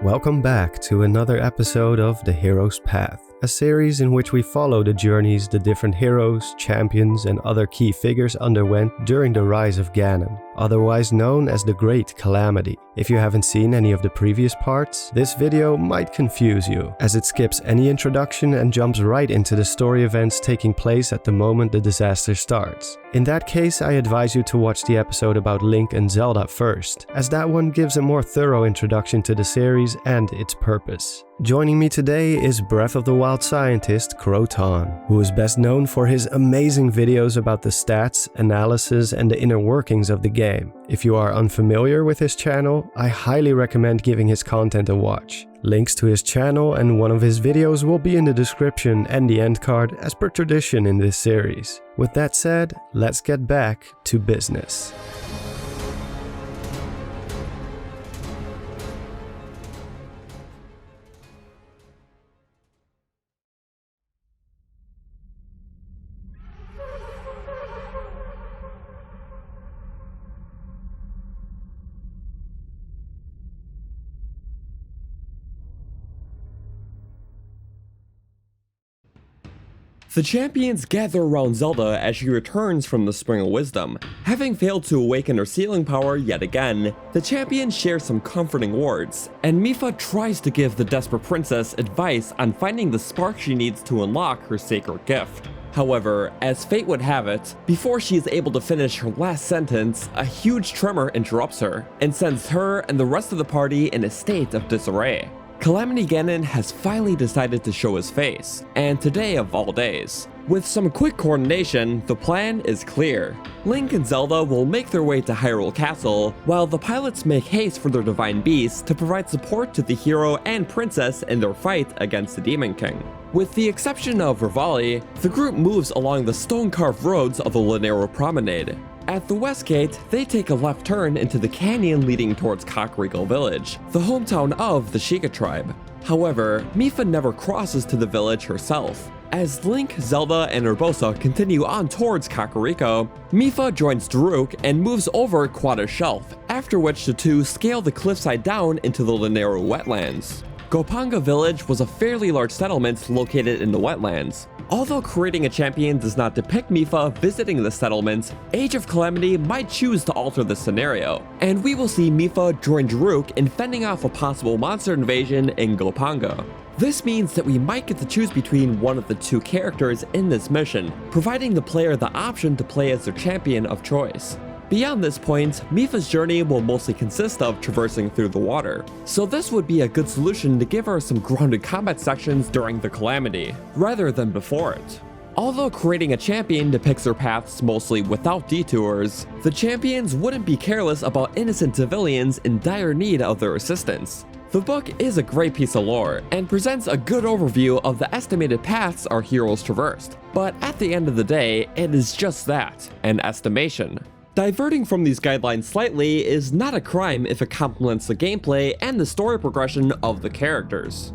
Welcome back to another episode of The Hero's Path, a series in which we follow the journeys the different heroes, champions, and other key figures underwent during the rise of Ganon, otherwise known as the Great Calamity. If you haven't seen any of the previous parts, this video might confuse you, as it skips any introduction and jumps right into the story events taking place at the moment the disaster starts. In that case, I advise you to watch the episode about Link and Zelda first, as that one gives a more thorough introduction to the series and its purpose. Joining me today is Breath of the Wild scientist Croton, who is best known for his amazing videos about the stats, analysis, and the inner workings of the game. If you are unfamiliar with his channel, I highly recommend giving his content a watch. Links to his channel and one of his videos will be in the description and the end card as per tradition in this series. With that said, let's get back to business. The champions gather around Zelda as she returns from the Spring of Wisdom. Having failed to awaken her sealing power yet again, the champions share some comforting words, and Mipha tries to give the desperate princess advice on finding the spark she needs to unlock her sacred gift. However, as fate would have it, before she is able to finish her last sentence, a huge tremor interrupts her, and sends her and the rest of the party in a state of disarray. Calamity Ganon has finally decided to show his face, and today of all days. With some quick coordination, the plan is clear. Link and Zelda will make their way to Hyrule Castle, while the pilots make haste for their divine beasts to provide support to the hero and princess in their fight against the Demon King. With the exception of Rivali, the group moves along the stone-carved roads of the Lanayru Promenade. At the west gate, they take a left turn into the canyon leading towards Kakariko Village, the hometown of the Sheikah tribe. However, Mipha never crosses to the village herself. As Link, Zelda, and Urbosa continue on towards Kakariko, Mipha joins Daruk and moves over Quada's Shelf, after which the two scale the cliffside down into the Lanayru wetlands. Gopanga Village was a fairly large settlement located in the wetlands. Although creating a champion does not depict Mipha visiting the settlement, Age of Calamity might choose to alter the scenario, and we will see Mipha join Daruk in fending off a possible monster invasion in Gopanga. This means that we might get to choose between one of the two characters in this mission, providing the player the option to play as their champion of choice. Beyond this point, Mipha's journey will mostly consist of traversing through the water, so this would be a good solution to give her some grounded combat sections during the Calamity, rather than before it. Although creating a champion depicts their paths mostly without detours, the champions wouldn't be careless about innocent civilians in dire need of their assistance. The book is a great piece of lore, and presents a good overview of the estimated paths our heroes traversed, but at the end of the day, it is just that, an estimation. Diverting from these guidelines slightly is not a crime if it complements the gameplay and the story progression of the characters.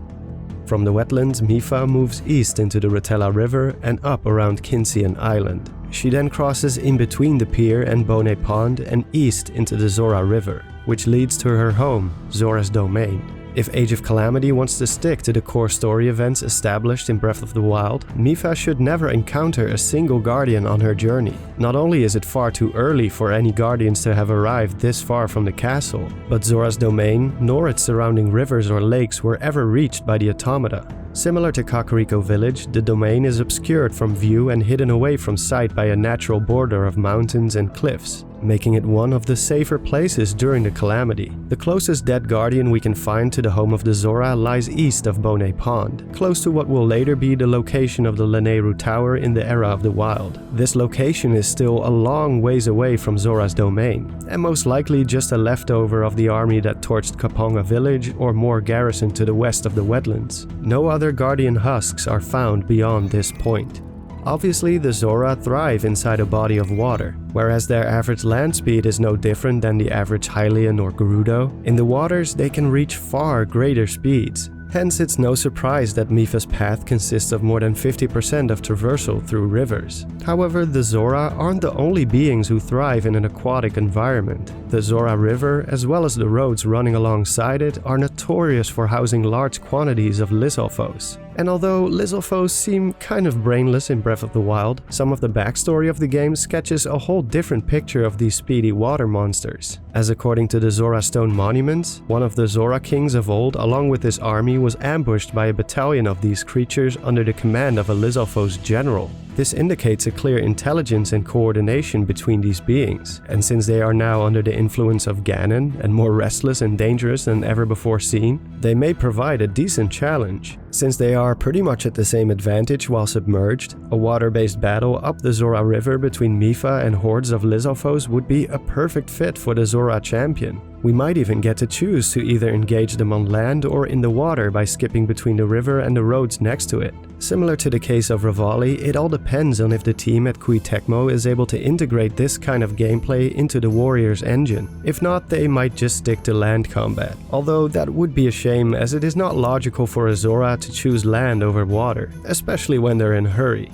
From the wetlands, Mipha moves east into the Rotella River and up around Kinsian Island. She then crosses in between the pier and Bone Pond and east into the Zora River, which leads to her home, Zora's Domain. If Age of Calamity wants to stick to the core story events established in Breath of the Wild, Mipha should never encounter a single guardian on her journey. Not only is it far too early for any guardians to have arrived this far from the castle, but Zora's Domain nor its surrounding rivers or lakes were ever reached by the automata. Similar to Kakariko Village, the domain is obscured from view and hidden away from sight by a natural border of mountains and cliffs, making it one of the safer places during the Calamity. The closest dead guardian we can find to the home of the Zora lies east of Bone Pond, close to what will later be the location of the Lanayru Tower in the Era of the Wild. This location is still a long ways away from Zora's Domain, and most likely just a leftover of the army that torched Kaponga Village or more garrisoned to the west of the wetlands. No other guardian husks are found beyond this point. Obviously, the Zora thrive inside a body of water. Whereas their average land speed is no different than the average Hylian or Gerudo, in the waters they can reach far greater speeds. Hence, it's no surprise that Mipha's path consists of more than 50% of traversal through rivers. However, the Zora aren't the only beings who thrive in an aquatic environment. The Zora River, as well as the roads running alongside it, are notorious for housing large quantities of Lizalfos. And although Lizalfos seem kind of brainless in Breath of the Wild, some of the backstory of the game sketches a whole different picture of these speedy water monsters. As according to the Zora stone monuments, one of the Zora kings of old along with his army was ambushed by a battalion of these creatures under the command of a Lizalfos general. This indicates a clear intelligence and coordination between these beings, and since they are now under the influence of Ganon and more restless and dangerous than ever before seen, they may provide a decent challenge. Since they are pretty much at the same advantage while submerged, a water-based battle up the Zora River between Mipha and hordes of Lizalfos would be a perfect fit for the Zora champion. We might even get to choose to either engage them on land or in the water by skipping between the river and the roads next to it. Similar to the case of Revali, it all depends on if the team at Koei Tecmo is able to integrate this kind of gameplay into the Warriors engine. If not, they might just stick to land combat. Although that would be a shame, as it is not logical for a Zora to choose land over water, especially when they're in a hurry.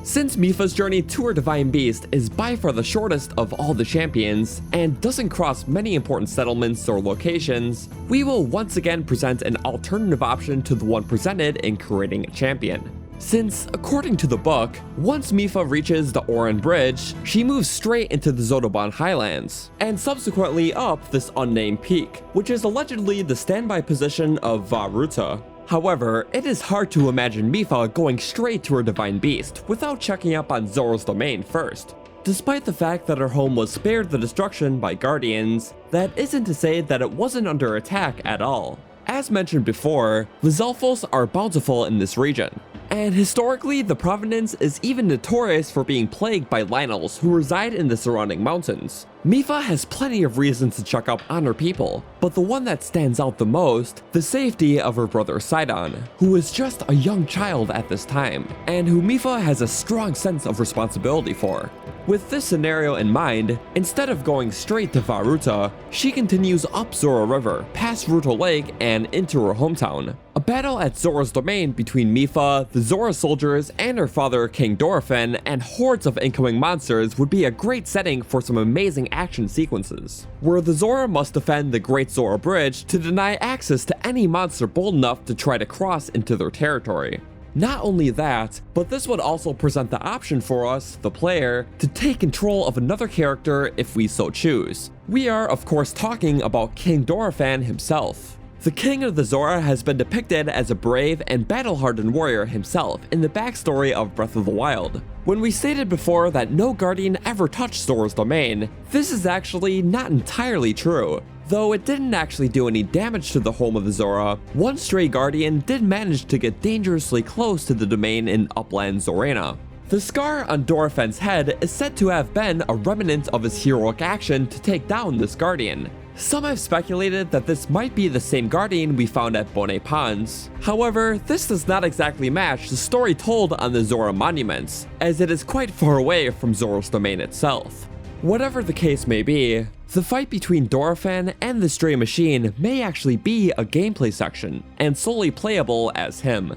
Since Mipha's journey to her Divine Beast is by far the shortest of all the champions, and doesn't cross many important settlements or locations, we will once again present an alternative option to the one presented in creating a champion. Since, according to the book, once Mipha reaches the Oran Bridge, she moves straight into the Zotoban Highlands, and subsequently up this unnamed peak, which is allegedly the standby position of Vah Ruta. However, it is hard to imagine Mipha going straight to her Divine Beast without checking up on Zora's domain first. Despite the fact that her home was spared the destruction by Guardians, that isn't to say that it wasn't under attack at all. As mentioned before, Lizalfos are bountiful in this region, and historically the province is even notorious for being plagued by Lynels who reside in the surrounding mountains. Mipha has plenty of reasons to check up on her people, but the one that stands out the most, the safety of her brother Sidon, who is just a young child at this time, and who Mipha has a strong sense of responsibility for. With this scenario in mind, instead of going straight to Vah Ruta, she continues up Zora River, past Ruta Lake, and into her hometown. A battle at Zora's domain between Mipha, the Zora soldiers, and her father King Dorephan, and hordes of incoming monsters would be a great setting for some amazing action sequences, where the Zora must defend the Great Zora Bridge to deny access to any monster bold enough to try to cross into their territory. Not only that, but this would also present the option for us, the player, to take control of another character if we so choose. We are of course talking about King Dorephan himself. The King of the Zora has been depicted as a brave and battle-hardened warrior himself in the backstory of Breath of the Wild. When we stated before that no Guardian ever touched Zora's domain, this is actually not entirely true. Though it didn't actually do any damage to the home of the Zora, one stray Guardian did manage to get dangerously close to the domain in Upland Zorana. The scar on Dorephan's head is said to have been a remnant of his heroic action to take down this Guardian. Some have speculated that this might be the same Guardian we found at Bonnet Ponds. However, this does not exactly match the story told on the Zora monuments, as it is quite far away from Zora's domain itself. Whatever the case may be, the fight between Dorephan and the Stray Machine may actually be a gameplay section, and solely playable as him.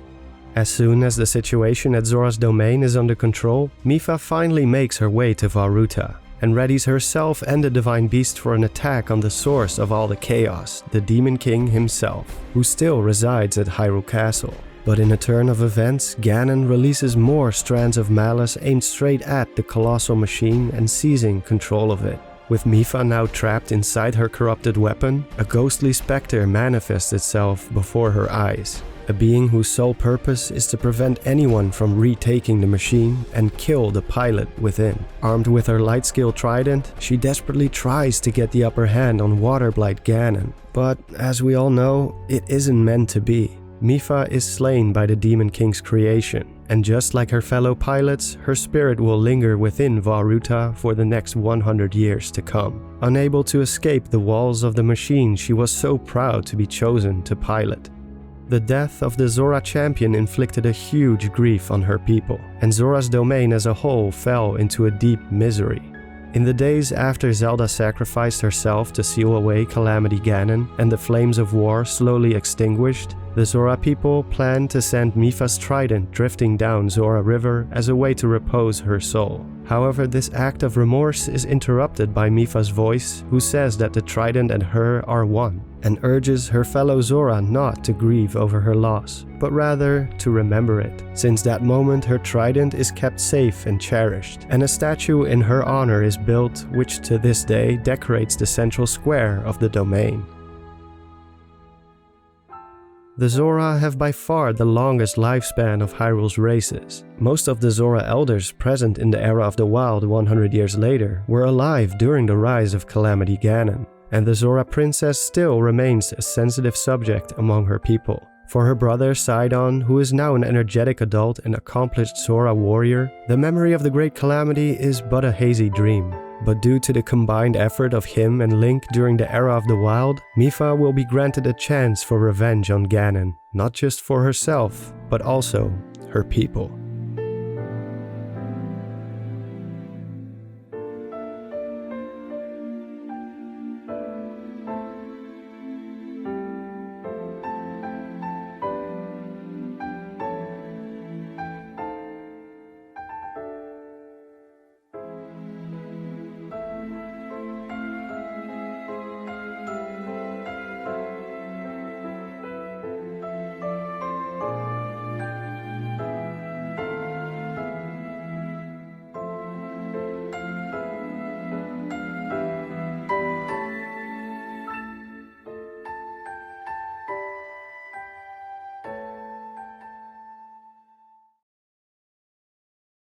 As soon as the situation at Zora's domain is under control, Mipha finally makes her way to Vah Ruta, and readies herself and the Divine Beast for an attack on the source of all the chaos, the Demon King himself, who still resides at Hyrule Castle. But in a turn of events, Ganon releases more strands of malice aimed straight at the colossal machine and seizing control of it. With Mipha now trapped inside her corrupted weapon, a ghostly specter manifests itself before her eyes. A being whose sole purpose is to prevent anyone from retaking the machine and kill the pilot within. Armed with her light skill trident, she desperately tries to get the upper hand on Waterblight Ganon. But as we all know, it isn't meant to be. Mipha is slain by the Demon King's creation, and just like her fellow pilots, her spirit will linger within Vah Ruta for the next 100 years to come, unable to escape the walls of the machine she was so proud to be chosen to pilot. The death of the Zora champion inflicted a huge grief on her people, and Zora's domain as a whole fell into a deep misery. In the days after Zelda sacrificed herself to seal away Calamity Ganon and the flames of war slowly extinguished, The Zora people plan to send Mipha's trident drifting down Zora River as a way to repose her soul. However, this act of remorse is interrupted by Mipha's voice, who says that the trident and her are one, and urges her fellow Zora not to grieve over her loss, but rather to remember it. Since that moment, her trident is kept safe and cherished, and a statue in her honor is built, which to this day decorates the central square of the domain. The Zora have by far the longest lifespan of Hyrule's races. Most of the Zora elders present in the Era of the Wild 100 years later were alive during the rise of Calamity Ganon, and the Zora princess still remains a sensitive subject among her people. For her brother Sidon, who is now an energetic adult and accomplished Zora warrior, the memory of the Great Calamity is but a hazy dream. But due to the combined effort of him and Link during the Era of the Wild, Mipha will be granted a chance for revenge on Ganon, not just for herself, but also her people.